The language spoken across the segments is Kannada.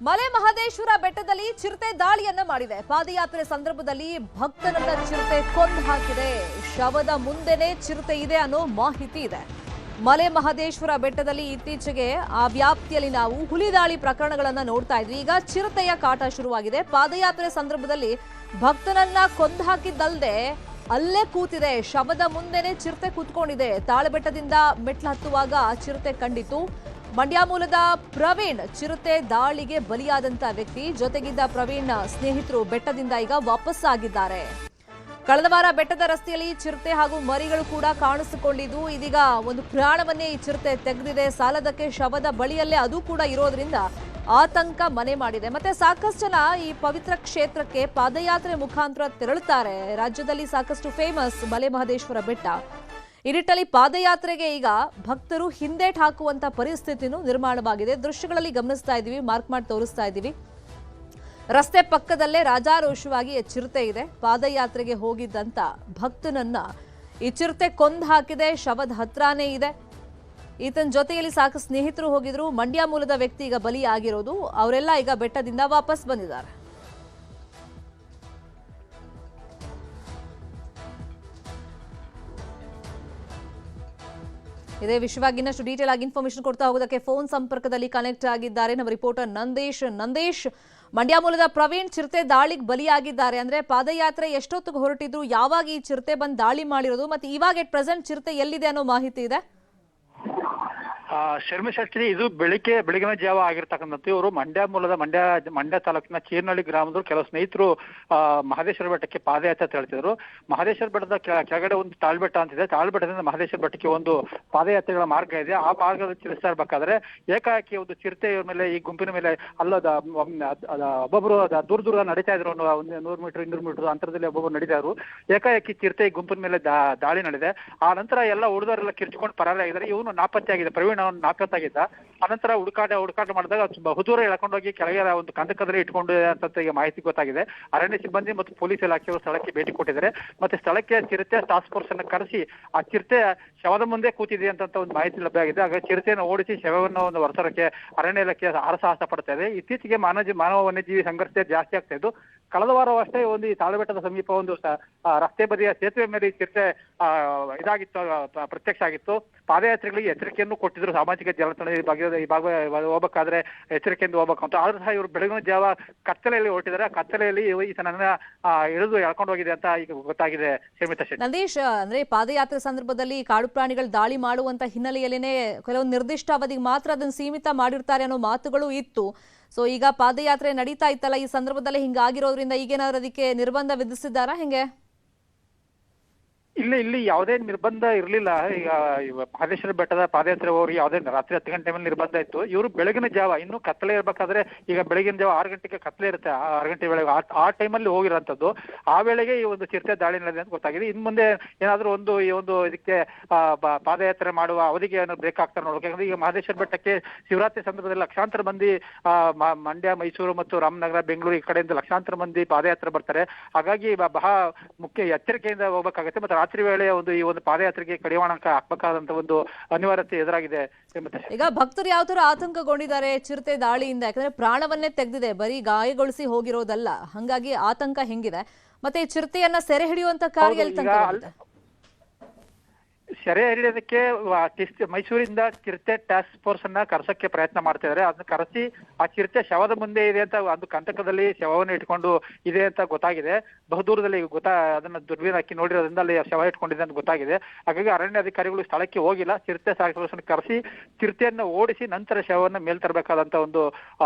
ಮಲೆ ಮಹದೇಶ್ವರ ಬೆಟ್ಟದಲ್ಲಿ ಚಿರತೆ ದಾಳಿಯನ್ನ ಮಾಡಿದೆ. ಪಾದಯಾತ್ರೆ ಸಂದರ್ಭದಲ್ಲಿ ಭಕ್ತರನ್ನ ಚಿರತೆ ಕೊಂದು ಹಾಕಿದೆ. ಶವದ ಮುಂದೆನೇ ಚಿರತೆ ಇದೆ ಅನ್ನೋ ಮಾಹಿತಿ ಇದೆ. ಮಲೆ ಮಹದೇಶ್ವರ ಬೆಟ್ಟದಲ್ಲಿ ಇತ್ತೀಚೆಗೆ ಆ ವ್ಯಾಪ್ತಿಯಲ್ಲಿ ನಾವು ಹುಲಿ ದಾಳಿ ಪ್ರಕರಣಗಳನ್ನ ನೋಡ್ತಾ ಇದ್ವಿ. ಈಗ ಚಿರತೆಯ ಕಾಟ ಶುರುವಾಗಿದೆ. ಪಾದಯಾತ್ರೆ ಸಂದರ್ಭದಲ್ಲಿ ಭಕ್ತನನ್ನ ಕೊಂದು ಹಾಕಿದ್ದಲ್ಲದೆ ಅಲ್ಲೇ ಕೂತಿದೆ. ಶವದ ಮುಂದೆನೇ ಚಿರತೆ ಕೂತ್ಕೊಂಡಿದೆ. ತಾಳಬೆಟ್ಟದಿಂದ ಮೆಟ್ಲು ಹತ್ತುವಾಗ ಚಿರತೆ ಕಂಡಿತು. ಮಂಡ್ಯ ಮೂಲದ ಪ್ರವೀಣ್ ಚಿರತೆ ದಾಳಿಗೆ ಬಲಿಯಾದಂತ ವ್ಯಕ್ತಿ. ಜೊತೆಗಿದ್ದ ಪ್ರವೀಣ್ ಸ್ನೇಹಿತರು ಬೆಟ್ಟದಿಂದ ಈಗ ವಾಪಸ್ಸಾಗಿದ್ದಾರೆ. ಕಳೆದ ವಾರ ಬೆಟ್ಟದ ರಸ್ತೆಯಲ್ಲಿ ಚಿರತೆ ಹಾಗೂ ಮರಿಗಳು ಕೂಡ ಕಾಣಿಸಿಕೊಂಡಿದ್ದು, ಇದೀಗ ಒಂದು ಪ್ರಾಣವನ್ನೇ ಈ ಚಿರತೆ ತೆಗೆದಿದೆ. ಸಾಲದಕ್ಕೆ ಶವದ ಬಳಿಯಲ್ಲೇ ಅದು ಕೂಡ ಇರೋದ್ರಿಂದ ಆತಂಕ ಮನೆ ಮಾಡಿದೆ. ಮತ್ತೆ ಸಾಕಷ್ಟು ಜನ ಈ ಪವಿತ್ರ ಕ್ಷೇತ್ರಕ್ಕೆ ಪಾದಯಾತ್ರೆ ಮುಖಾಂತರ ತೆರಳುತ್ತಾರೆ. ರಾಜ್ಯದಲ್ಲಿ ಸಾಕಷ್ಟು ಫೇಮಸ್ ಮಲೆ ಮಹದೇಶ್ವರ ಬೆಟ್ಟ. ಈ ನಿಟ್ಟಿನಲ್ಲಿ ಪಾದಯಾತ್ರೆಗೆ ಈಗ ಭಕ್ತರು ಹಿಂದೇಟ್ ಹಾಕುವಂತ ಪರಿಸ್ಥಿತಿನೂ ನಿರ್ಮಾಣವಾಗಿದೆ. ದೃಶ್ಯಗಳಲ್ಲಿ ಗಮನಿಸ್ತಾ ಇದ್ದೀವಿ, ಮಾರ್ಕ್ ಮಾಡಿ ತೋರಿಸ್ತಾ ಇದ್ದೀವಿ. ರಸ್ತೆ ಪಕ್ಕದಲ್ಲೇ ರಾಜಾರೋಷವಾಗಿ ಚಿರತೆ ಇದೆ. ಪಾದಯಾತ್ರೆಗೆ ಹೋಗಿದ್ದಂತ ಭಕ್ತನನ್ನ ಈ ಚಿರತೆ ಕೊಂದು ಹಾಕಿದೆ. ಶವದ ಹತ್ರನೇ ಇದೆ. ಈತನ ಜೊತೆಯಲ್ಲಿ ಸಾಕಷ್ಟು ಸ್ನೇಹಿತರು ಹೋಗಿದ್ರು. ಮಂಡ್ಯ ಮೂಲದ ವ್ಯಕ್ತಿ ಈಗ ಬಲಿಯಾಗಿರೋದು. ಅವರೆಲ್ಲ ಈಗ ಬೆಟ್ಟದಿಂದ ವಾಪಸ್ ಬಂದಿದ್ದಾರೆ. ಇದೇ ವಿಷಯವಾಗಿ ಇನ್ನಷ್ಟು ಡೀಟೇಲ್ ಆಗಿ ಇನ್ಫಾರ್ಮೇಶನ್ ಕೊಡ್ತಾ ಹೋಗೋದಕ್ಕೆ ಫೋನ್ ಸಂಪರ್ಕದಲ್ಲಿ ಕನೆಕ್ಟ್ ಆಗಿದ್ದಾರೆ ನಮ್ಮ ರಿಪೋರ್ಟರ್ ನಂದೇಶ್. ಮಂಡ್ಯ ಮೂಲದ ಪ್ರವೀಣ್ ಚಿರತೆ ದಾಳಿಗೆ ಬಲಿಯಾಗಿದ್ದಾರೆ. ಅಂದ್ರೆ ಪಾದಯಾತ್ರೆ ಎಷ್ಟೊತ್ತಿಗೆ ಹೊರಟಿದ್ರು, ಯಾವಾಗ ಈ ಚಿರತೆ ಬಂದು ದಾಳಿ ಮಾಡಿರೋದು, ಮತ್ತೆ ಇವಾಗ ಎಟ್ ಪ್ರೆಸೆಂಟ್ ಚಿರತೆ ಎಲ್ಲಿದೆ ಅನ್ನೋ ಮಾಹಿತಿ ಇದೆ? ಶರ್ಮಿಶೆಟ್ಟಿ, ಇದು ಬೆಳಿಗಿನ ಜಾವ ಆಗಿರ್ತಕ್ಕಂಥದ್ದು. ಇವರು ಮಂಡ್ಯ ಮೂಲದ ಮಂಡ್ಯ ತಾಲೂಕಿನ ಚೀರ್ನಹಳ್ಳಿ ಗ್ರಾಮದವರು ಕೆಲವು ಸ್ನೇಹಿತರು ಮಹದೇಶ್ವರ ಬೆಟ್ಟಕ್ಕೆ ಪಾದಯಾತ್ರೆ ಹೇಳ್ತಿದ್ರು. ಮಹದೇಶ್ವರ ಬೆಟ್ಟದ ಕೆಳಗಡೆ ಒಂದು ತಾಳ್ಬೆಟ್ಟ ಅಂತಿದೆ. ತಾಳ್ಬೆಟ್ಟದಿಂದ ಮಹದೇಶ್ವರ ಬೆಟ್ಟಕ್ಕೆ ಒಂದು ಪಾದಯಾತ್ರೆಗಳ ಮಾರ್ಗ ಇದೆ. ಆ ಮಾರ್ಗದಲ್ಲಿ ಚಲಿಸ್ತಾ ಇರ್ಬೇಕಾದ್ರೆ ಏಕಾಏಕಿ ಒಂದು ಚಿರತೆ ಇವ್ರ ಮೇಲೆ, ಈ ಗುಂಪಿನ ಮೇಲೆ ಅಲ್ಲದ ಒಬ್ಬೊಬ್ರು ದೂರ ನಡೀತಾ ಇದ್ರು. ಒಂದು 100 ಮೀಟರ್ 200 ಮೀಟರ್ ಅಂತರದಲ್ಲಿ ಒಬ್ಬೊಬ್ರು ನಡೀತಾ ಇದ್ರು. ಏಕಾಏಕಿ ಚಿರತೆ ಈ ಗುಂಪಿನ ಮೇಲೆ ದಾಳಿ ನಡೆದಿದೆ. ಆ ನಂತರ ಎಲ್ಲ ಉಳಿದವರೆಲ್ಲ ಕಿರ್ಚಿಕೊಂಡು ಪರಾರಿಯಾಗಿದ್ದಾರೆ. ಇವನು ನಾಪತ್ತೆ ಆಗಿದೆ. ಪ್ರವೀಣ್ ನಾಪತ್ತಾಗಿದ್ದ. ಅನಂತರ ಹುಡುಕಾಟ ಮಾಡಿದಾಗ ಬಹುದೂರ ಎಳ್ಕೊಂಡೋಗಿ ಕೆಳಗೆ ಒಂದು ಕಂದಕದಲ್ಲಿ ಇಟ್ಕೊಂಡು ಅಂತ ಈಗ ಮಾಹಿತಿ ಗೊತ್ತಾಗಿದೆ. ಅರಣ್ಯ ಸಿಬ್ಬಂದಿ ಮತ್ತು ಪೊಲೀಸ್ ಇಲಾಖೆಯವರು ಸ್ಥಳಕ್ಕೆ ಭೇಟಿ ಕೊಟ್ಟಿದ್ದಾರೆ. ಮತ್ತೆ ಸ್ಥಳಕ್ಕೆ ಚಿರತೆ ಟಾಸ್ಕ್ ಫೋರ್ಸ್ ಅನ್ನು ಕರೆಸಿ ಆ ಚಿರತೆ ಶವದ ಮುಂದೆ ಕೂತಿದೆ ಅಂತ ಒಂದು ಮಾಹಿತಿ ಲಭ್ಯ ಆಗಿದೆ. ಹಾಗಾಗಿ ಚಿರತೆಯನ್ನು ಓಡಿಸಿ ಶವವನ್ನು ಒಂದು ಹೊರತರಕ್ಕೆ ಅರಣ್ಯ ಇಲಾಖೆ ಹರಸಾಹಸ ಪಡ್ತಾ ಇದೆ. ಇತ್ತೀಚೆಗೆ ಮಾನವ ವನ್ಯಜೀವಿ ಸಂಘರ್ಷ ಜಾಸ್ತಿ ಆಗ್ತಾ ಇದ್ದು, ಕಳೆದ ವಾರವಷ್ಟೇ ಒಂದು ಈ ತಾಳಬೆಟ್ಟದ ಸಮೀಪ ಒಂದು ರಸ್ತೆ ಬದಿಯ ಸೇತುವೆ ಮೇಲೆ ಚಿರತೆ ಇದಾಗಿತ್ತು, ಪ್ರತ್ಯಕ್ಷ ಆಗಿತ್ತು. ಪಾದಯಾತ್ರಿಗಳಿಗೆ ಎಚ್ಚರಿಕೆಯನ್ನು ಕೊಟ್ಟಿದ್ರು. ಸಾಮಾಜಿಕ ಜಾಲತಾಣದ ಈ ಭಾಗ ಹೋಗ್ಬೇಕಾದ್ರೆ ಎಚ್ಚರಿಕೆಯಿಂದ ಹೋಗ್ಬೇಕು ಅಂತ. ಆದ್ರೂ ಸಹ ಇವರು ಬೆಳಗಿನ ಜಾವ ಕತ್ತಲೆಯಲ್ಲಿ ಹೊರಟಿದ್ದಾರೆ. ಕತ್ತಲೆಯಲ್ಲಿ ಈತನನ್ನ ಇಳಿದು ಎಳ್ಕೊಂಡು ಹೋಗಿದೆ ಅಂತ ಈಗ ಗೊತ್ತಾಗಿದೆ. ಶರ್ಮಿತಾ ಶೆಟ್ಟಿ, ನಂದೀಶ್, ಅಂದ್ರೆ ಪಾದಯಾತ್ರೆ ಸಂದರ್ಭದಲ್ಲಿ ಕಾಡು ಪ್ರಾಣಿಗಳು ದಾಳಿ ಮಾಡುವಂತ ಹಿನ್ನೆಲೆಯಲ್ಲೇನೆ ಕೆಲವೊಂದು ನಿರ್ದಿಷ್ಟ ಅವಧಿಗೆ ಮಾತ್ರ ಅದನ್ನು ಸೀಮಿತ ಮಾಡಿರ್ತಾರೆ ಅನ್ನೋ ಮಾತುಗಳು ಇತ್ತು. ಸೊ ಈಗ ಪಾದಯಾತ್ರೆ ನಡೀತಾ ಇತ್ತಲ್ಲ, ಈ ಸಂದರ್ಭದಲ್ಲಿ ಹಿಂಗಾಗಿರೋದ್ರಿಂದ ಈಗೇನಾದ್ರೂ ಅದಕ್ಕೆ ನಿರ್ಬಂಧ ವಿಧಿಸಿದ್ದಾರಾ, ಹೆಂಗೆ? ಇಲ್ಲಿ ಯಾವುದೇ ನಿರ್ಬಂಧ ಇರಲಿಲ್ಲ. ಈಗ ಮಹದೇಶ್ವರ ಬೆಟ್ಟದ ಪಾದಯಾತ್ರೆ ಹೋಗಿ ಯಾವುದೇ ರಾತ್ರಿ 10 ಗಂಟೆ ಮೇಲೆ ನಿರ್ಬಂಧ ಇತ್ತು. ಇವರು ಬೆಳಗಿನ ಜಾವ ಇನ್ನು ಕತ್ತಲೆ ಇರ್ಬೇಕಾದ್ರೆ, ಈಗ ಬೆಳಗಿನ ಜಾವ 6 ಗಂಟೆಗೆ ಕತ್ತಲೆ ಇರುತ್ತೆ, 6 ಗಂಟೆ ವೇಳೆಗೆ ಆ ಟೈಮಲ್ಲಿ ಹೋಗಿರೋಂಥದ್ದು. ಆ ವೇಳೆಗೆ ಈ ಒಂದು ಚಿರತೆ ದಾಳಿ ನಡೆದಿದೆ ಅಂತ ಗೊತ್ತಾಗಿದೆ. ಇನ್ನು ಮುಂದೆ ಏನಾದರೂ ಈ ಒಂದು ಇದಕ್ಕೆ ಪಾದಯಾತ್ರೆ ಮಾಡುವ ಅವಧಿಗೆ ಬ್ರೇಕ್ ಆಗ್ತಾರೆ ನೋಡೋಕೆ. ಯಾಕಂದ್ರೆ ಈಗ ಮಹದೇಶ್ವರ ಬೆಟ್ಟಕ್ಕೆ ಶಿವರಾತ್ರಿ ಸಂದರ್ಭದಲ್ಲಿ ಲಕ್ಷಾಂತರ ಮಂದಿ ಮಂಡ್ಯ, ಮೈಸೂರು ಮತ್ತು ರಾಮನಗರ, ಬೆಂಗಳೂರು ಈ ಕಡೆಯಿಂದ ಲಕ್ಷಾಂತರ ಮಂದಿ ಪಾದಯಾತ್ರೆ ಬರ್ತಾರೆ. ಹಾಗಾಗಿ ಬಹಳ ಮುಖ್ಯ ಎಚ್ಚರಿಕೆಯಿಂದ ಹೋಗ್ಬೇಕಾಗುತ್ತೆ. ಮತ್ತೆ ರಾತ್ರಿ ವೇಳೆ ಈ ಒಂದು ಪಾದಯಾತ್ರೆಗೆ ಕಡಿವಾಣ ಹಾಕ್ಬೇಕಾದಂತ ಒಂದು ಅನಿವಾರ್ಯತೆ ಎದುರಾಗಿದೆ. ಈಗ ಭಕ್ತರು ಯಾವ ತರ ಆತಂಕಗೊಂಡಿದ್ದಾರೆ ಚಿರತೆ ದಾಳಿಯಿಂದ? ಯಾಕಂದ್ರೆ ಪ್ರಾಣವನ್ನೇ ತೆಗೆದಿದೆ, ಬರೀ ಗಾಯಗೊಳಿಸಿ ಹೋಗಿರೋದಲ್ಲ. ಹಂಗಾಗಿ ಆತಂಕ ಹೆಂಗಿದೆ? ಮತ್ತೆ ಈ ಚಿರತೆಯನ್ನ ಸೆರೆ ಹಿಡಿಯುವಂತ ಕಾರ್ಯ ಎಲ್ಲಿ ತನಕ? ಸೆರೆ ಹಿಡಿಯೋದಕ್ಕೆ ಮೈಸೂರಿಂದ ಚಿರತೆ ಟಾಸ್ಕ್ ಫೋರ್ಸ್ ಅನ್ನ ಕರ್ಸಕ್ಕೆ ಪ್ರಯತ್ನ ಮಾಡ್ತಾ ಇದ್ದಾರೆ. ಅದನ್ನ ಕರೆಸಿ ಆ ಚಿರತೆ ಶವದ ಮುಂದೆ ಇದೆ ಅಂತ, ಒಂದು ಕಂಟಕದಲ್ಲಿ ಶವವನ್ನು ಇಟ್ಕೊಂಡು ಇದೆ ಅಂತ ಗೊತ್ತಾಗಿದೆ. ಬಹುದೂರದಲ್ಲಿ ಅದನ್ನ ದುರ್ಬೀನ್ ಹಾಕಿ ನೋಡಿರೋದ್ರಿಂದ ಅಲ್ಲಿ ಶವ ಇಟ್ಕೊಂಡಿದೆ ಅಂತ ಗೊತ್ತಾಗಿದೆ. ಹಾಗಾಗಿ ಅರಣ್ಯ ಅಧಿಕಾರಿಗಳು ಸ್ಥಳಕ್ಕೆ ಹೋಗಿಲ್ಲ. ಚಿರತೆ ಟಾಸ್ಕ್ ಫೋರ್ಸ್ ಅನ್ನು ಕರೆಸಿ ಚಿರತೆಯನ್ನ ಓಡಿಸಿ ನಂತರ ಶವವನ್ನು ಮೇಲ್ ತರಬೇಕಾದಂತ ಒಂದು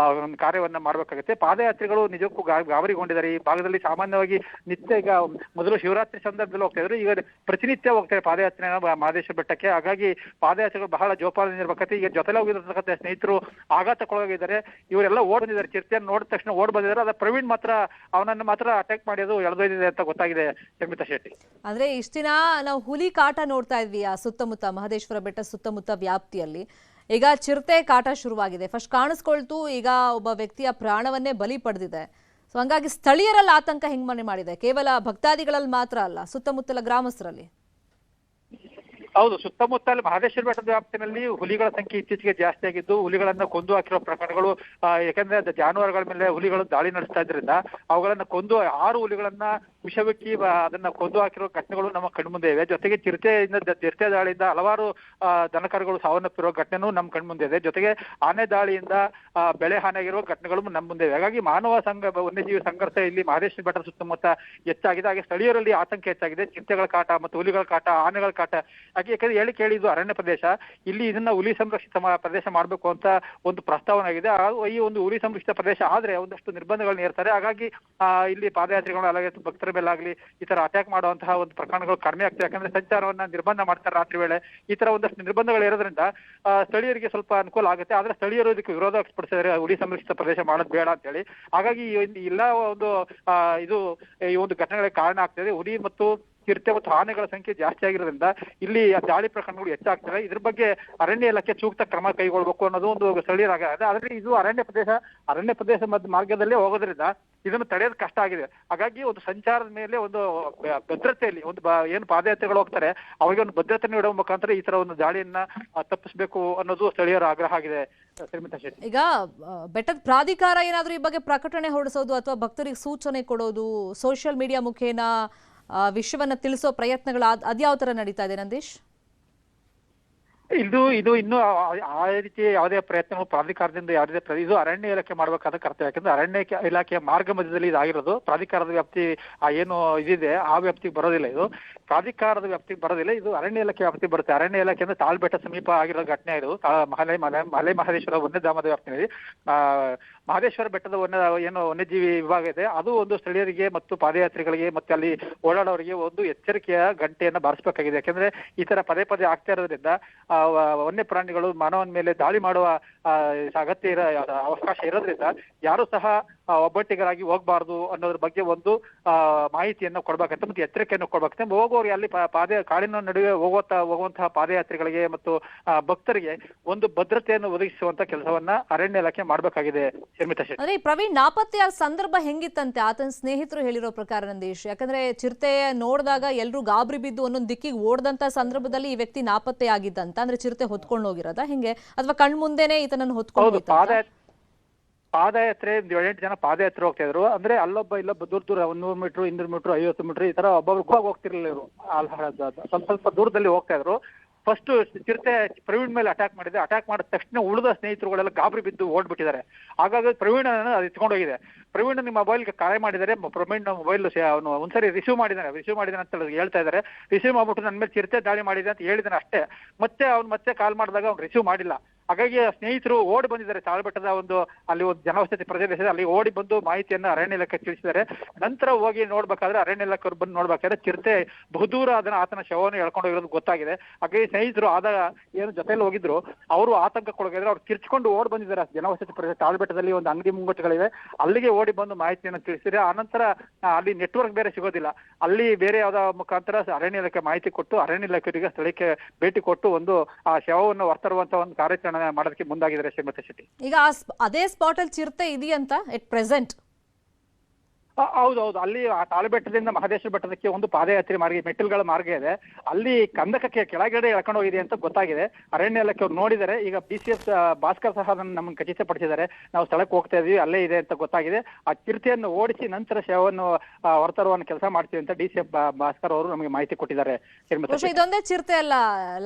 ಕಾರ್ಯವನ್ನ ಮಾಡ್ಬೇಕಾಗುತ್ತೆ. ಪಾದಯಾತ್ರಿಗಳು ನಿಜಕ್ಕೂ ಗಾಬರಿಗೊಂಡಿದ್ದಾರೆ. ಈ ಭಾಗದಲ್ಲಿ ಸಾಮಾನ್ಯವಾಗಿ ನಿತ್ಯ, ಈಗ ಮೊದಲು ಶಿವರಾತ್ರಿ ಸಂದರ್ಭದಲ್ಲಿ ಹೋಗ್ತಾ ಇದ್ರು, ಈಗ ಪ್ರತಿನಿತ್ಯ ಹೋಗ್ತಾರೆ ಪಾದಯಾತ್ರೆ ಮಹದೇಶ್ವರ ಬೆಟ್ಟಕ್ಕೆ. ಹಾಗಾಗಿ ಪಾದಯಾತ್ರೆಗಳು ಬಹಳ ಜೋಪಾನ ಇರ್ಬೇಕತ್ತೆ. ಈಗ ಜೊತೆಲೆ ಹೋಗಿರ್ತಕ್ಕಂಥ ಸ್ನೇಹಿತರು ಆಘಾತಕ್ಕೊಳಗಿದ್ದಾರೆ. ಇವರೆಲ್ಲ ಓಡ್ ಬಂದಿದ್ದಾರೆ. ಚಿರತೆಯನ್ನು ನೋಡಿದ ತಕ್ಷಣ ಓಡ್ ಬಂದಿದ್ದಾರೆ. ಅದ ಪ್ರವೀಣ್ ಮಾತ್ರ ಅವನನ್ನು ಮಾತ್ರ ಅಟ್ಯಾಕ್ ಮಾಡಿ ಅದು ಎಳೆದೊಯ್ದಿದೆ ಅಂತ ಗೊತ್ತಾಗಿದೆ. ಶರ್ಮಿತಾ ಶೆಟ್ಟಿ, ಅಂದ್ರೆ ಇಷ್ಟ ದಿನ ನಾವು ಹುಲಿ ಕಾಟ ನೋಡ್ತಾ ಇದ್ವಿ ಆ ಸುತ್ತಮುತ್ತ, ಮಹದೇಶ್ವರ ಬೆಟ್ಟ ಸುತ್ತಮುತ್ತ ವ್ಯಾಪ್ತಿಯಲ್ಲಿ. ಈಗ ಚಿರತೆ ಕಾಟ ಶುರುವಾಗಿದೆ. ಫಸ್ಟ್ ಕಾಣಿಸ್ಕೊಳ್ತು, ಈಗ ಒಬ್ಬ ವ್ಯಕ್ತಿಯ ಪ್ರಾಣವನ್ನೇ ಬಲಿ ಪಡೆದಿದೆ. ಸೊ ಹಂಗಾಗಿ ಸ್ಥಳೀಯರಲ್ಲಿ ಆತಂಕ ಹೆಂಗ್ ಮನೆ ಮಾಡಿದೆ? ಕೇವಲ ಭಕ್ತಾದಿಗಳಲ್ಲಿ ಮಾತ್ರ ಅಲ್ಲ, ಸುತ್ತಮುತ್ತಲ ಗ್ರಾಮಸ್ಥರಲ್ಲಿ. ಹೌದು, ಸುತ್ತಮುತ್ತಲ ಮಹದೇಶ್ವರ ಬೆಟ್ಟದ ವ್ಯಾಪ್ತಿನಲ್ಲಿ ಹುಲಿಗಳ ಸಂಖ್ಯೆ ಇತ್ತೀಚೆಗೆ ಜಾಸ್ತಿ ಆಗಿದ್ದು ಹುಲಿಗಳನ್ನ ಕೊಂದು ಹಾಕಿರೋ ಪ್ರಕರಣಗಳು, ಯಾಕಂದ್ರೆ ಜಾನುವಾರುಗಳ ಮೇಲೆ ಹುಲಿಗಳು ದಾಳಿ ನಡೆಸ್ತಾ ಇದ್ರಿಂದ ಅವುಗಳನ್ನ ಕೊಂದು 6 ಹುಲಿಗಳನ್ನ ವಿಷವಿಕ್ಕಿ ಅದನ್ನ ಕೊಂದು ಹಾಕಿರೋ ಘಟನೆಗಳು ನಮ್ಮ ಕಣ್ಮುಂದೆ ಇವೆ. ಜೊತೆಗೆ ಚಿರತೆ ದಾಳಿಯಿಂದ ಹಲವಾರು ದನಕರುಗಳು ಸಾವನ್ನಪ್ಪಿರೋ ಘಟನೆನೂ ನಮ್ಮ ಕಣ್ಮುಂದೆ ಇದೆ. ಜೊತೆಗೆ ಆನೆ ದಾಳಿಯಿಂದ ಬೆಳೆ ಹಾನಿಯಾಗಿರುವ ಘಟನೆಗಳು ನಮ್ಮ ಮುಂದೆ ಇವೆ. ಹಾಗಾಗಿ ಮಾನವ ವನ್ಯಜೀವಿ ಸಂಘರ್ಷ ಇಲ್ಲಿ ಮಹದೇಶ್ವರ ಬೆಟ್ಟದ ಸುತ್ತಮುತ್ತ ಹೆಚ್ಚಾಗಿದೆ. ಹಾಗೆ ಸ್ಥಳೀಯರಲ್ಲಿ ಆತಂಕ ಹೆಚ್ಚಾಗಿದೆ. ಚಿರತೆಗಳ ಕಾಟ ಮತ್ತು ಹುಲಿಗಳ ಕಾಟ, ಆನೆಗಳ ಕಾಟ. ಯಾಕಂದ್ರೆ ಕೇಳಿ ಇದು ಅರಣ್ಯ ಪ್ರದೇಶ, ಇಲ್ಲಿ ಇದನ್ನ ಹುಲಿ ಸಂರಕ್ಷಿತ ಪ್ರದೇಶ ಮಾಡಬೇಕು ಅಂತ ಒಂದು ಪ್ರಸ್ತಾವನೆ ಆಗಿದೆ. ಈ ಒಂದು ಹುಲಿ ಸಂರಕ್ಷಿತ ಪ್ರದೇಶ ಆದ್ರೆ ಒಂದಷ್ಟು ನಿರ್ಬಂಧಗಳನ್ನ ಏರ್ತಾರೆ. ಹಾಗಾಗಿ ಇಲ್ಲಿ ಪಾದಯಾತ್ರಿಗಳು అలాగే ಭಕ್ತರ ಮೇಲಾಗ್ಲಿ ಈ ತರ ಅಟ್ಯಾಕ್ ಮಾಡುವಂತಹ ಒಂದು ಪ್ರಕರಣಗಳು ಕಡಿಮೆ ಆಗ್ತದೆ. ಯಾಕಂದ್ರೆ ಸಂಚಾರವನ್ನ ನಿರ್ಬಂಧ ಮಾಡ್ತಾರೆ ರಾತ್ರಿ ವೇಳೆ. ಈ ತರ ಒಂದಷ್ಟು ನಿರ್ಬಂಧಗಳು ಇರೋದ್ರಿಂದ ಸ್ಥಳೀಯರಿಗೆ ಸ್ವಲ್ಪ ಅನುಕೂಲ ಆಗುತ್ತೆ. ಆದ್ರೆ ಸ್ಥಳೀಯರು ಇದಕ್ಕೆ ವಿರೋಧ ವ್ಯಕ್ತಪಡಿಸಿದ್ದಾರೆ, ಹುಲಿ ಸಂರಕ್ಷಿತ ಪ್ರದೇಶ ಮಾಡೋದು ಬೇಡ ಅಂತ ಹೇಳಿ. ಹಾಗಾಗಿ ಎಲ್ಲ ಒಂದು ಈ ಒಂದು ಘಟನೆಗಳಿಗೆ ಕಾರಣ ಆಗ್ತದೆ. ಹುಲಿ ಮತ್ತು ಚಿರತೆ ಮತ್ತು ಆನೆಗಳ ಸಂಖ್ಯೆ ಜಾಸ್ತಿ ಆಗಿರೋದ್ರಿಂದ ಇಲ್ಲಿ ದಾಳಿ ಪ್ರಕರಣಗಳು ಹೆಚ್ಚಾಗ್ತವೆ. ಇದ್ರ ಬಗ್ಗೆ ಅರಣ್ಯ ಇಲಾಖೆ ಸೂಕ್ತ ಕ್ರಮ ಕೈಗೊಳ್ಳಬೇಕು ಅನ್ನೋದು ಒಂದು ಸ್ಥಳೀಯರಾಗಿದೆ. ಆದ್ರೆ ಇದು ಅರಣ್ಯ ಪ್ರದೇಶ ಮಾರ್ಗದಲ್ಲೇ ಹೋಗೋದ್ರಿಂದ ಇದನ್ನು ತಡೆಯೋದು ಕಷ್ಟ ಆಗಿದೆ. ಹಾಗಾಗಿ ಒಂದು ಸಂಚಾರದ ಮೇಲೆ ಒಂದು ಭದ್ರತೆಯಲ್ಲಿ ಏನು ಪಾದಯಾತ್ರೆಗಳು ಹೋಗ್ತಾರೆ ಅವರಿಗೆ ಒಂದು ಭದ್ರತೆ ನೀಡುವ ಮುಖಾಂತರ ಈ ತರ ಒಂದು ದಾಳಿಯನ್ನ ತಪ್ಪಿಸಬೇಕು ಅನ್ನೋದು ಸ್ಥಳೀಯರ ಆಗ್ರಹ ಆಗಿದೆ. ಈಗ ಬೆಟ್ಟದ ಪ್ರಾಧಿಕಾರ ಏನಾದ್ರೂ ಈ ಬಗ್ಗೆ ಪ್ರಕಟಣೆ ಹೊರಡಿಸೋದು ಅಥವಾ ಭಕ್ತರಿಗೆ ಸೂಚನೆ ಕೊಡೋದು, ಸೋಷಿಯಲ್ ಮೀಡಿಯಾ ಮುಖೇನ ವಿಷಯವನ್ನ ತಿಳಿಸೋ ಪ್ರಯತ್ನಗಳು ಅದ್ಯಾವ ತರ ನಡೀತಾ ಇದೆ ನಂದೀಶ್? ಇದು ಇನ್ನೂ ಆ ರೀತಿ ಯಾವುದೇ ಪ್ರಯತ್ನ ಪ್ರಾಧಿಕಾರದಿಂದ ಯಾವುದೇ ಇದು ಅರಣ್ಯ ಇಲಾಖೆ ಮಾಡಬೇಕಾದ ಕರ್ತವ್ಯ. ಯಾಕಂದ್ರೆ ಅರಣ್ಯ ಇಲಾಖೆಯ ಮಾರ್ಗ ಮಧ್ಯದಲ್ಲಿ ಇದಾಗಿರೋದು. ಪ್ರಾಧಿಕಾರದ ವ್ಯಾಪ್ತಿ ಏನು ಇದಿದೆ ಆ ವ್ಯಾಪ್ತಿಗೆ ಬರೋದಿಲ್ಲ. ಇದು ಪ್ರಾಧಿಕಾರದ ವ್ಯಾಪ್ತಿಗೆ ಬರೋದಿಲ್ಲ, ಇದು ಅರಣ್ಯ ಇಲಾಖೆ ವ್ಯಾಪ್ತಿಗೆ ಬರುತ್ತೆ. ಅರಣ್ಯ ಇಲಾಖೆ ಅಂದ್ರೆ ತಾಳ್ಬೆಟ್ಟ ಸಮೀಪ ಆಗಿರೋ ಘಟನೆ ಇದು. ಮಲೆ ಮಹದೇಶ್ವರ ವನ್ಯಧಾಮದ ವ್ಯಾಪ್ತಿಯಲ್ಲಿ ಮಹದೇಶ್ವರ ಬೆಟ್ಟದ ವನ್ಯಜೀವಿ ವಿಭಾಗ ಇದೆ. ಅದು ಒಂದು ಸ್ಥಳೀಯರಿಗೆ ಮತ್ತು ಪಾದಯಾತ್ರಿಗಳಿಗೆ ಮತ್ತೆ ಅಲ್ಲಿ ಓಡಾಡೋರಿಗೆ ಒಂದು ಎಚ್ಚರಿಕೆಯ ಗಂಟೆಯನ್ನ ಬಾರಿಸಬೇಕಾಗಿದೆ. ಯಾಕಂದ್ರೆ ಈ ತರ ಪದೇ ಆಗ್ತಾ ಇರೋದ್ರಿಂದ ವನ್ಯ ಪ್ರಾಣಿಗಳು ಮಾನವನ ಮೇಲೆ ದಾಳಿ ಮಾಡುವ ಅವಕಾಶ ಇರೋದ್ರಿಂದ ಯಾರು ಸಹ ಒಬ್ಬಟ್ಟಿಗರಾಗಿ ಹೋಗ್ಬಾರ್ದು ಅನ್ನೋದ್ರ ಬಗ್ಗೆ ಒಂದು ಮಾಹಿತಿಯನ್ನು ಕೊಡ್ಬೇಕಂತ ಮತ್ತೆ ಎಚ್ಚರಿಕೆಯನ್ನು ಕೊಡ್ಬೇಕಂತ ಹೋಗುವವರಿಗೆ ಅಲ್ಲಿ ಕಾಡಿನ ನಡುವೆ ಹೋಗುವಂತಹ ಪಾದಯಾತ್ರಿಗಳಿಗೆ ಮತ್ತು ಭಕ್ತರಿಗೆ ಒಂದು ಭದ್ರತೆಯನ್ನು ಒದಗಿಸುವಂತ ಕೆಲಸವನ್ನ ಅರಣ್ಯ ಇಲಾಖೆ ಮಾಡ್ಬೇಕಾಗಿದೆ. ಅಂದ್ರೆ ಪ್ರವೀಣ್ ನಾಪತ್ತೆಯ ಸಂದರ್ಭ ಹೆಂಗಿತ್ತಂತೆ ಆತನ ಸ್ನೇಹಿತರು ಹೇಳಿರೋ ಪ್ರಕಾರ ನಂದೀಶ್? ಯಾಕಂದ್ರೆ ಚಿರತೆ ನೋಡಿದಾಗ ಎಲ್ರು ಗಾಬರಿ ಬಿದ್ದು ಒಂದೊಂದು ದಿಕ್ಕಿಗೆ ಓಡದಂತ ಸಂದರ್ಭದಲ್ಲಿ ಈ ವ್ಯಕ್ತಿ ನಾಪತ್ತೆ ಆಗಿದ್ದಂತ, ಅಂದ್ರೆ ಚಿರತೆ ಹೊತ್ಕೊಂಡು ಹೋಗಿರೋದ ಹೆಂಗೆ, ಅಥವಾ ಕಣ್ಮುಂದೆನೆ ಈತನನ್ನು ಹೊತ್ಕೊಂಡು ಪಾದಯಾತ್ರೆ 7-8 ಜನ ಪಾದಯಾತ್ರೆ ಹೋಗ್ತಾ ಇದ್ರು. ಅಂದ್ರೆ ಇಲ್ಲೊಬ್ಬ ದೂರ 100 ಮೀಟರ್ 200 ಮೀಟರ್ 50 ಮೀಟರ್ ಈ ತರ ಒಬ್ಬೊಬ್ರು ಹೋಗ್ತಿರ್ಲಿಲ್ಲ. ಇವರು ಸ್ವಲ್ಪ ದೂರದಲ್ಲಿ ಹೋಗ್ತಾ ಇದ್ರು. ಫಸ್ಟ್ ಚಿರತೆ ಪ್ರವೀಣ್ ಮೇಲೆ ಅಟ್ಯಾಕ್ ಮಾಡಿದ ತಕ್ಷಣ ಉಳಿದ ಸ್ನೇಹಿತರುಗಳೆಲ್ಲ ಗಾಬರಿ ಬಿದ್ದು ಓಡ್ಬಿಟ್ಟಿದ್ದಾರೆ. ಹಾಗಾಗಿ ಪ್ರವೀಣ್ ಅದು ಎತ್ಕೊಂಡೋಗಿದೆ. ಪ್ರವೀಣ್ ನಿಮ್ಮ ಮೊಬೈಲ್ಗೆ ಕರೆ ಮಾಡಿದ್ದಾರೆ. ಪ್ರವೀಣ್ ಮೊಬೈಲ್ ಅವನು ಒಂದ್ಸರಿ ರಿಸೀವ್ ಮಾಡಿದ್ದಾನೆ ಅಂತ ಹೇಳ್ತಾ ಇದ್ದಾರೆ. ರಿಸೀವ್ ಮಾಡ್ಬಿಟ್ಟು ನನ್ನ ಮೇಲೆ ಚಿರತೆ ದಾಳಿ ಮಾಡಿದೆ ಅಂತ ಹೇಳಿದಾನೆ ಅಷ್ಟೇ. ಮತ್ತೆ ಕಾಲ್ ಮಾಡಿದಾಗ ಅವ್ನು ರಿಸೀವ್ ಮಾಡಿಲ್ಲ. ಹಾಗಾಗಿ ಸ್ನೇಹಿತರು ಓಡಿ ಬಂದಿದ್ದಾರೆ. ತಾಳ್ಬೆಟ್ಟದ ಅಲ್ಲಿ ಒಂದು ಜನವಸತಿ ಪ್ರದೇಶ ಅಲ್ಲಿ ಓಡಿ ಬಂದು ಮಾಹಿತಿಯನ್ನ ಅರಣ್ಯ ಇಲಾಖೆ ತಿಳಿಸಿದ್ದಾರೆ. ನಂತರ ಹೋಗಿ ನೋಡ್ಬೇಕಾದ್ರೆ ಅರಣ್ಯ ಇಲಾಖೆಯವರು ಬಂದು ನೋಡ್ಬೇಕಾದ್ರೆ ಚಿರತೆ ಬಹುದೂರ ಆತನ ಶವವನ್ನು ಎಳ್ಕೊಂಡು ಹೋಗಿರೋದು ಗೊತ್ತಾಗಿದೆ. ಹಾಗಾಗಿ ಸ್ನೇಹಿತರು ಏನು ಜೊತೆಯಲ್ಲಿ ಹೋಗಿದ್ರು ಅವರು ಆತಂಕಕ್ಕೊಳಗಿದ್ರೆ ಅವ್ರು ಕಿರ್ಚ್ಕೊಂಡು ಓಡಿ ಬಂದಿದ್ದಾರೆ. ಜನವಸತಿ ಪ್ರದೇಶ ತಾಳ್ಬೆಟ್ಟದಲ್ಲಿ ಒಂದು ಅಂಗಡಿ ಮುಂಗಟ್ಟುಗಳಿವೆ, ಅಲ್ಲಿಗೆ ಓಡಿ ಬಂದು ಮಾಹಿತಿಯನ್ನು ತಿಳಿಸಿದ್ರೆ ಆನಂತರ ಅಲ್ಲಿ ನೆಟ್ವರ್ಕ್ ಬೇರೆ ಸಿಗೋದಿಲ್ಲ. ಅಲ್ಲಿ ಬೇರೆ ಯಾವ್ದೋ ಮುಖಾಂತರ ಅರಣ್ಯ ಇಲಾಖೆ ಮಾಹಿತಿ ಕೊಟ್ಟು ಅರಣ್ಯ ಇಲಾಖೆಯವರಿಗೆ ಸ್ಥಳಕ್ಕೆ ಭೇಟಿ ಕೊಟ್ಟು ಒಂದು ಆ ಶವವನ್ನು ಹೊರತರುವಂತ ಒಂದು ಕಾರ್ಯಾಚರಣೆ ಮಾಡೋದಕ್ಕೆ ಮುಂದಾಗಿದ್ದಾರೆ ಶ್ರೀಮತಿ ಶೆಟ್ಟಿ. ಈಗ ಅದೇ ಸ್ಪಾಟ್ ಅಲ್ಲಿ ಚಿರತೆ ಇದೆಯಂತ ಎಟ್ ಪ್ರೆಸೆಂಟ್? ಹೌದು, ಅಲ್ಲಿ ಆ ತಾಳ್ಬೆಟ್ಟದಿಂದ ಮಹದೇಶ್ವರ ಬೆಟ್ಟದಕ್ಕೆ ಒಂದು ಪಾದಯಾತ್ರೆ ಮೆಟ್ಟಿಲುಗಳ ಮಾರ್ಗ ಇದೆ. ಅಲ್ಲಿ ಕಂದಕಕ್ಕೆ ಕೆಳಗಡೆ ಎಳ್ಕೊಂಡು ಹೋಗಿದೆ ಅಂತ ಗೊತ್ತಾಗಿದೆ. ಅರಣ್ಯ ಇಲಾಖೆ ಅವ್ರು ನೋಡಿದ್ದಾರೆ. ಈಗ BCF ಭಾಸ್ಕರ್ ಸಹ ನಮ್ಮನ್ನು ಖಚಿತಪಡಿಸಿದ್ದಾರೆ. ನಾವು ಸ್ಥಳಕ್ಕೆ ಹೋಗ್ತಾ ಇದೀವಿ, ಅಲ್ಲೇ ಇದೆ ಅಂತ ಗೊತ್ತಾಗಿದೆ. ಆ ಚಿರತೆಯನ್ನು ಓಡಿಸಿ ನಂತರ ಶವವನ್ನು ಹೊರತರುವಂತ ಕೆಲಸ ಮಾಡ್ತೀವಿ ಅಂತ DCF ಭಾಸ್ಕರ್ ಅವರು ನಮಗೆ ಮಾಹಿತಿ ಕೊಟ್ಟಿದ್ದಾರೆ. ಇದೊಂದೇ ಚಿರತೆ ಅಲ್ಲ,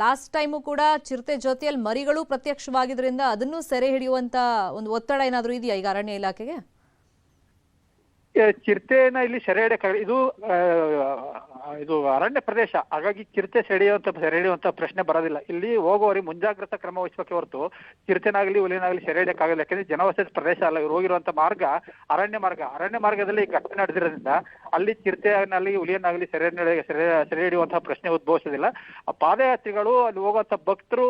ಲಾಸ್ಟ್ ಟೈಮು ಕೂಡ ಚಿರತೆ ಜೊತೆಯಲ್ಲಿ ಮರಿಗಳು ಪ್ರತ್ಯಕ್ಷವಾಗಿದ್ರಿಂದ ಅದನ್ನು ಸೆರೆ ಹಿಡಿಯುವಂತ ಒಂದು ಒತ್ತಡ ಏನಾದ್ರೂ ಇದೆಯಾ ಈಗ ಅರಣ್ಯ ಇಲಾಖೆಗೆ? ಚಿರತೆನ ಇಲ್ಲಿ ಸೆರೆ ಹಿಡಿಯಕ್ಕೆ ಇದು ಅರಣ್ಯ ಪ್ರದೇಶ, ಹಾಗಾಗಿ ಚಿರತೆ ಸೆರೆ ಹಿಡಿಯುವಂತ ಪ್ರಶ್ನೆ ಬರೋದಿಲ್ಲ. ಇಲ್ಲಿ ಹೋಗುವವರಿಗೆ ಮುಂಜಾಗ್ರತಾ ಕ್ರಮ ವಹಿಸಬೇಕೆ ಹೊರತು ಚಿರತೆನಾಗ್ಲಿ ಹುಲಿನಾಗ್ಲಿ ಸೆರೆ ಹಿಡಿಯಕ್ಕಾಗಲ್ಲ. ಯಾಕಂದ್ರೆ ಜನವಸತಿ ಪ್ರದೇಶ ಅಲ್ಲ, ಇವ್ರು ಹೋಗಿರುವಂತ ಮಾರ್ಗ ಅರಣ್ಯ ಮಾರ್ಗದಲ್ಲಿ ಘಟನೆ ನಡೆದಿರೋದ್ರಿಂದ ಅಲ್ಲಿ ಚಿರತೆಯನ್ನಾಗ್ಲಿ ಹುಲಿಯನ್ನಾಗ್ಲಿ ಸೆರೆ ಹಿಡಿಯುವಂತಹ ಪ್ರಶ್ನೆ ಉದ್ಭವಿಸೋದಿಲ್ಲ. ಪಾದಯಾತ್ರಿಗಳು ಅಲ್ಲಿ ಹೋಗುವಂತ ಭಕ್ತರು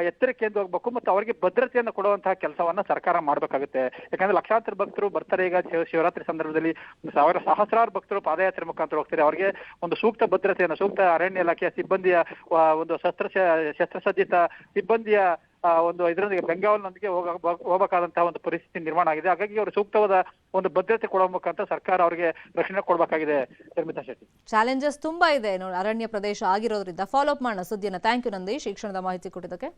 ಎಚ್ಚರಿಕೆಯಿಂದ ಹೋಗ್ಬೇಕು ಮತ್ತು ಅವರಿಗೆ ಭದ್ರತೆಯನ್ನು ಕೊಡುವಂತಹ ಕೆಲಸವನ್ನ ಸರ್ಕಾರ ಮಾಡ್ಬೇಕಾಗುತ್ತೆ. ಯಾಕಂದ್ರೆ ಲಕ್ಷಾಂತರ ಭಕ್ತರು ಬರ್ತಾರೆ. ಈಗ ಶಿವರಾತ್ರಿ ಸಂದರ್ಭದಲ್ಲಿ ಸಹಸ್ರಾರು ಭಕ್ತರು ಪಾದಯಾತ್ರೆ ಮುಖಾಂತರ ಹೋಗ್ತಾರೆ. ಅವರಿಗೆ ಒಂದು ಸೂಕ್ತ ಭದ್ರತೆಯನ್ನು, ಸೂಕ್ತ ಅರಣ್ಯ ಇಲಾಖೆಯ ಸಿಬ್ಬಂದಿಯ ಒಂದು ಶಸ್ತ್ರಸಜ್ಜಿತ ಸಿಬ್ಬಂದಿಯ ಒಂದು ಇದರೊಂದಿಗೆ ಬೆಂಗಾವಲಿನೊಂದಿಗೆ ಹೋಗಬೇಕಾದಂತಹ ಒಂದು ಪರಿಸ್ಥಿತಿ ನಿರ್ಮಾಣ ಆಗಿದೆ. ಹಾಗಾಗಿ ಅವರು ಸೂಕ್ತವಾದ ಒಂದು ಭದ್ರತೆ ಕೊಡುವ ಮುಖಾಂತರ ಸರ್ಕಾರ ಅವರಿಗೆ ರಕ್ಷಣೆ ಕೊಡಬೇಕಾಗಿದೆ. ಶರ್ಮಿತಾ ಶೆಟ್ಟಿ, ಚಾಲೆಂಜಸ್ ತುಂಬಾ ಇದೆ ಅರಣ್ಯ ಪ್ರದೇಶ ಆಗಿರೋದ್ರಿಂದ. ಫಾಲೋ ಅಪ್ ಮಾಡೋಣ ಸುದ್ದಿಯನ್ನ. ಥ್ಯಾಂಕ್ ಯು ನಂದೀಶ್, ಈ ಕ್ಷಣದ ಮಾಹಿತಿ ಕೊಟ್ಟಿದ್ದಕ್ಕೆ.